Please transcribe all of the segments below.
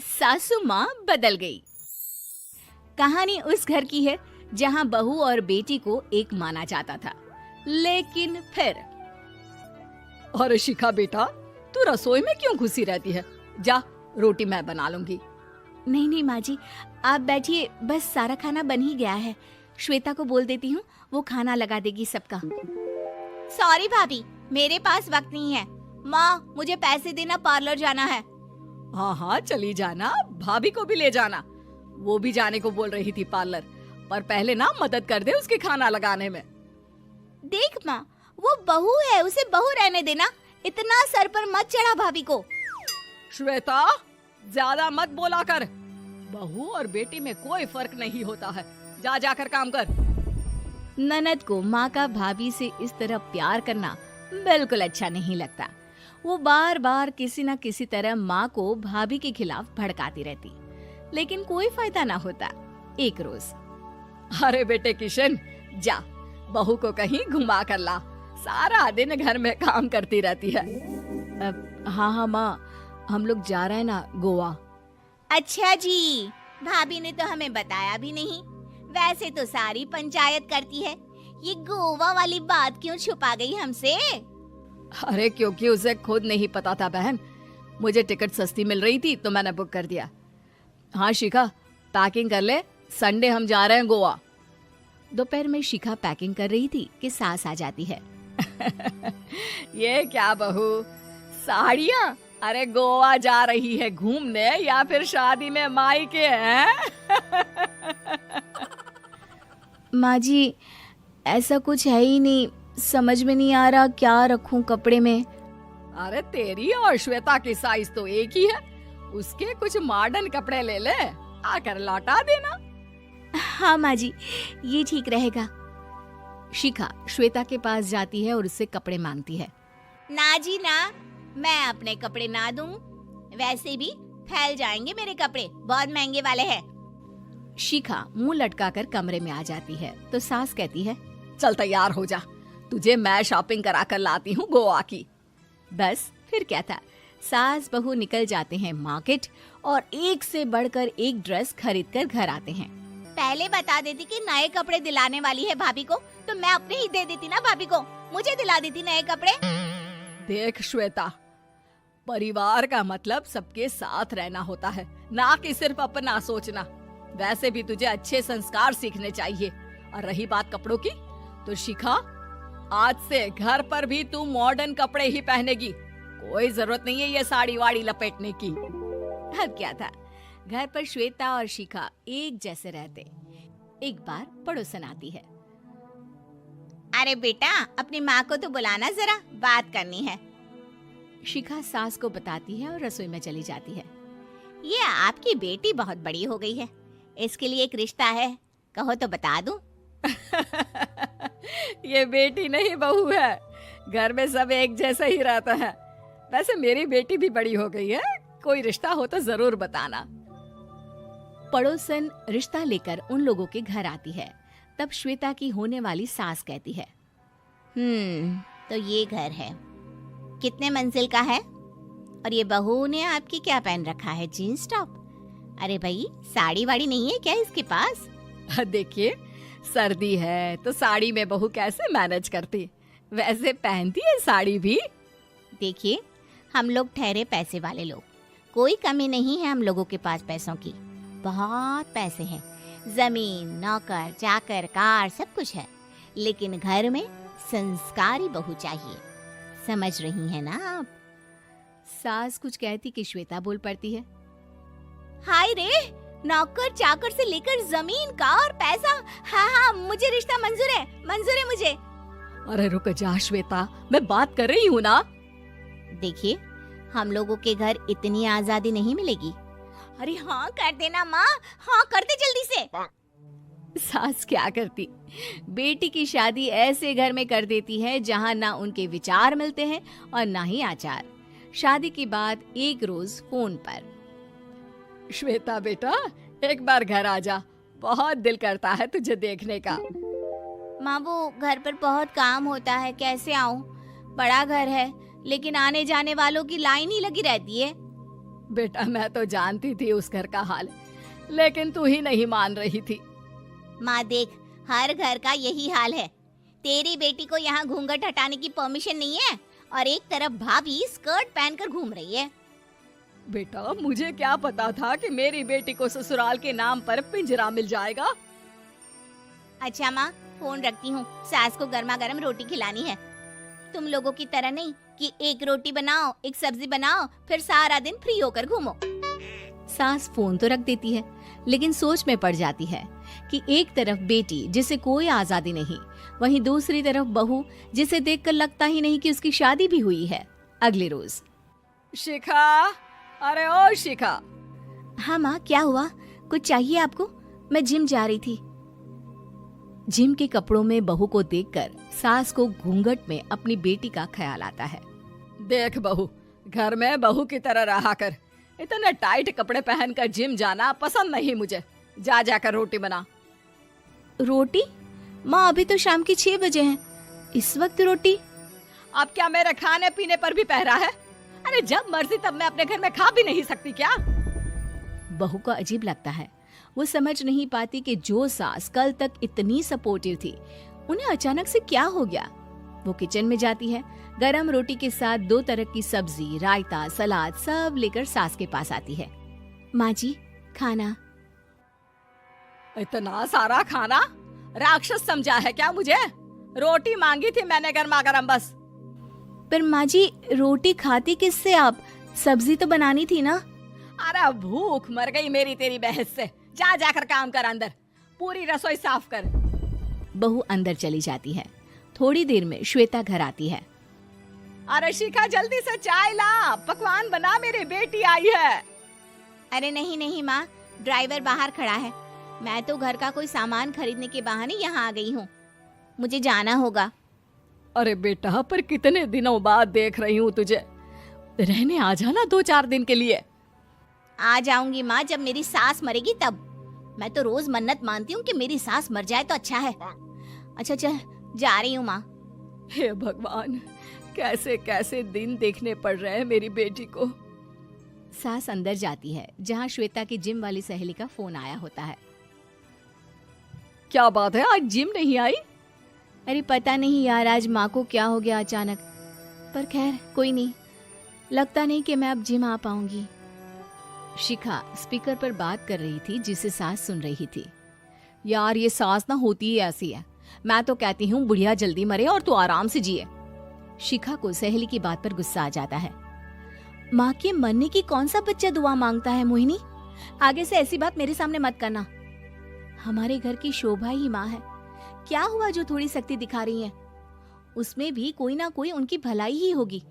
सासू माँ बदल गई। कहानी उस घर की है जहाँ बहू और बेटी को एक माना जाता था, लेकिन फिर अरे शिखा बेटा, तू रसोई में क्यों घुसी रहती है? जा, रोटी मैं बना लूंगी। नहीं नहीं माँ जी, आप बैठिए, बस सारा खाना बन ही गया है। श्वेता को बोल देती हूँ, वो खाना लगा देगी सबका। सॉरी भाभी, मेरे पास वक्त नहीं है। माँ, मुझे पैसे देना, पार्लर जाना है। हाँ हाँ चली जाना, भाभी को भी ले जाना। वो भी जाने को बोल रही थी पार्लर, पर पहले ना मदद कर दे उसके खाना लगाने में। देख माँ, वो बहू है, उसे बहू रहने देना, इतना सर पर मत चढ़ा भाभी को। श्वेता, ज्यादा मत बोला कर। बहू और बेटी में कोई फर्क नहीं होता है। जा जाकर काम कर। ननद को माँ का भाभी से इस तरह प्यार करना बिल्कुल अच्छा नहीं लगता। वो बार बार किसी न किसी तरह माँ को भाभी के खिलाफ भड़काती रहती, लेकिन कोई फायदा ना होता। एक रोज, अरे बेटे किशन, जा बहू को कहीं घुमा कर ला। सारा दिन घर में काम करती रहती है। हाँ हाँ माँ, हम लोग जा रहे हैं ना गोवा। अच्छा जी, भाभी ने तो हमें बताया भी नहीं। वैसे तो सारी पंचायत करती है, ये गोवा वाली बात क्यों छुपा गई हमसे? अरे क्योंकि उसे खुद नहीं पता था बहन। मुझे टिकट सस्ती मिल रही थी तो मैंने बुक कर दिया। हाँ शिखा, पैकिंग कर ले, संडे हम जा रहे हैं गोवा। दोपहर में शिखा पैकिंग कर रही थी कि सास आ जाती है। ये क्या बहू, साड़ियाँ? अरे गोवा जा रही है घूमने या फिर शादी में मायके हैं? माँ जी, ऐसा कुछ है ही नहीं, समझ में नहीं आ रहा क्या रखूं कपड़े में। अरे तेरी और श्वेता की साइज तो एक ही है। उसके कुछ मॉडर्न कपड़े ले ले, आकर लौटा देना। हाँ माँ जी, ये ठीक रहेगा। शिखा श्वेता के पास जाती है और उससे कपड़े मांगती है। ना जी ना, मैं अपने कपड़े ना दूं। वैसे भी फैल जाएंगे मेरे कपड़े, बहुत महंगे वाले हैं। शिखा मुंह लटकाकर कमरे में आ जाती है तो सास कहती है, चल तैयार हो जा, तुझे मैं शॉपिंग करा कर लाती हूँ गोवा की। बस फिर क्या था, सास बहू निकल जाते हैं मार्केट और एक से बढ़कर एक ड्रेस खरीद कर घर आते हैं। पहले बता देती कि नए कपड़े दिलाने वाली है भाभी को, तो मैं अपने ही दे देती ना भाभी को, मुझे दिला देती नए कपड़े। देख श्वेता, परिवार का मतलब सबके साथ रहना होता है, ना कि सिर्फ अपना सोचना। वैसे भी तुझे अच्छे संस्कार सीखने चाहिए। और रही बात कपड़ों की, तो शिखा, आज से घर पर भी तू मॉडर्न कपड़े ही पहनेगी। कोई जरूरत नहीं है ये साड़ी वाड़ी लपेटने की। अब क्या था, घर पर श्वेता और शिखा एक जैसे रहते। एक बार पड़ोसन आती है। अरे बेटा, अपनी माँ को तो बुलाना जरा, बात करनी है। शिखा सास को बताती है और रसोई में चली जाती है। ये आपकी बेटी बहुत बड़ी हो गई है, इसके लिए एक रिश्ता है, कहो तो बता दूं। ये बेटी नहीं बहू है, घर में सब एक जैसा ही रहता है। वैसे मेरी बेटी भी बड़ी हो गई है, कोई रिश्ता हो तो जरूर बताना। पड़ोसन रिश्ता लेकर उन लोगों के घर आती है। तब श्वेता की होने वाली सास कहती है, तो ये घर है, कितने मंजिल का है? और ये बहू ने आपकी क्या पहन रखा है, जीन्स टॉप? अरे भाई, साड़ी वाड़ी नहीं है क्या इसके पास? देखिए, सर्दी है तो साड़ी में बहू कैसे मैनेज करती, वैसे पहनती है साड़ी भी। देखिए, हम लोग ठहरे पैसे वाले लोग, कोई कमी नहीं है हम लोगों के पास पैसों की, बहुत पैसे हैं, जमीन, नौकर चाकर, कार, सब कुछ है, लेकिन घर में संस्कारी बहू चाहिए। समझ रही हैं ना आप? सास कुछ कहती कि श्वेता बोल पड़ती है, हाय रे, नौकर चाकर से लेकर जमीन, कार, पैसा, हाँ हाँ मुझे रिश्ता मंजूर है, मंजूर है मुझे। अरे रुक जा श्वेता, मैं बात कर रही हूँ ना। देखिए, हम लोगों के घर इतनी आजादी नहीं मिलेगी। अरे हाँ कर देना माँ, हाँ कर दे जल्दी से। सास क्या करती, बेटी की शादी ऐसे घर में कर देती है जहाँ ना उनके विचार मिलते हैं और ना ही आचार। शादी के बाद एक रोज फोन पर, श्वेता बेटा, एक बार घर आ जा, बहुत दिल करता है तुझे देखने का। माँ, वो घर पर बहुत काम होता है, कैसे आऊँ? बड़ा घर है, लेकिन आने जाने वालों की लाइन ही लगी रहती है। बेटा मैं तो जानती थी उस घर का हाल, लेकिन तू ही नहीं मान रही थी। माँ देख, हर घर का यही हाल है। तेरी बेटी को यहाँ घूंघट हटाने की परमिशन नहीं है और एक तरफ भाभी स्कर्ट पहनकर घूम रही है। बेटा मुझे क्या पता था कि मेरी बेटी को ससुराल के नाम पर पिंजरा मिल जाएगा। अच्छा माँ, फोन रखती हूँ, सास को गर्मा गर्म रोटी खिलानी है। तुम लोगों की तरह नहीं कि एक रोटी बनाओ, एक सब्जी बनाओ, फिर सारा दिन फ्री होकर घूमो। सास फोन तो रख देती है, लेकिन सोच में पड़ जाती है कि एक तरफ बेटी जिसे कोई आजादी नहीं, वहीं दूसरी तरफ बहू जिसे देखकर लगता ही नहीं कि उसकी शादी भी हुई है। अगले रोज। शिखा, अरे ओ शिखा। हाँ माँ, क्या हुआ? कुछ चाहिए आपको? मैं जिम जा रही थी। जिम के कपड़ों में बहू को देखकर सास को घूंघट में अपनी बेटी का ख्याल आता है। देख बहू, घर में बहू की तरह रहा कर। इतने टाइट कपड़े पहनकर जिम जाना पसंद नहीं मुझे। जा जाकर रोटी बना। रोटी? माँ अभी तो शाम की 6 बजे हैं, इस वक्त रोटी? अब क्या मेरे खाने पीने पर भी पहरा है? अरे जब मर्जी तब मैं अपने घर में खा भी नहीं सकती क्या? बहू को अजीब लगता है। वो समझ नहीं पाती कि जो सास कल तक इतनी सपोर्टिव थी, उन्हें अचानक से क्या हो गया। वो किचन में जाती है, गरम रोटी के साथ 2 तरह की सब्जी, रायता, सलाद सब लेकर सास के पास आती है। माँ जी, खाना। इतना सारा खाना? राक्षस समझा है क्या मुझे? रोटी मांगी थी मैंने गर्मा गर्म बस। पर माँ जी, रोटी खाती किससे आप? सब्जी तो बनानी थी ना। अरे भूख मर गई मेरी तेरी बहस से। जा जाकर काम कर, अंदर पूरी रसोई साफ कर। बहू अंदर चली जाती है। थोड़ी देर में श्वेता घर आती है। अरे शिखा जल्दी से चाय ला, पकवान बना, मेरी बेटी आई है। अरे नहीं नहीं माँ, ड्राइवर बाहर खड़ा है। मैं तो घर का कोई सामान खरीदने के बहाने यहाँ आ गई हूँ, मुझे जाना होगा। अरे बेटा, पर कितने दिनों बाद देख रही हूँ तुझे, रहने आ जाना 2-4 दिन के लिए। आ जाऊंगी माँ, जब मेरी सास मरेगी तब। मैं तो रोज मन्नत मानती हूँ कि मेरी सास मर जाए तो अच्छा है। अच्छा चल, जा रही हूँ माँ। हे भगवान, कैसे कैसे दिन देखने पड़ रहे हैं मेरी बेटी को। सास अंदर जाती है, जहाँ श्वेता की जिम वाली सहेली का फोन आया होता है। क्या बात है, आज जिम नहीं आई? अरे पता नहीं यार, आज माँ को क्या हो गया अचानक। पर खैर कोई नहीं, लगता नहीं कि मैं अब जिम आ पाऊंगी। शिखा स्पीकर पर बात कर रही थी, जिसे सास सुन रही थी। यार ये सास ना होती ही ऐसी है। मैं तो कहती हूँ बुढ़िया जल्दी मरे और तू आराम से जिए। शिखा को सहेली की बात पर गुस्सा आ जाता है। माँ के मरने की कौन सा बच्चा दुआ मांगता है मोहिनी? आगे से ऐसी बात मेरे सामने मत करना। हमारे घर की शोभा ही माँ है। क्या हुआ जो थोड़ी सख्ती दिखा रही है? उसमें भी कोई ना कोई उनकी भलाई ही होगी।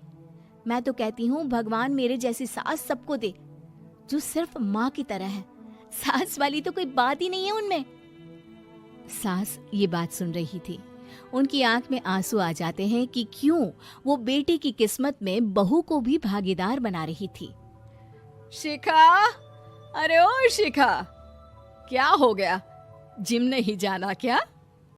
मैं तो कहती हूँ भगवान मेरे जैसी सास सबको दे, जो सिर्फ माँ की तरह है। सास वाली तो कोई बात ही नहीं है उनमें। सास ये बात सुन रही थी। उनकी आंख में आंसू आ जाते हैं कि क्यों वो बेटी की किस्मत में बहू को भी भागीदार बना रही थी। शिखा, अरे ओ शिखा, क्या हो गया? जिम नहीं जाना क्या?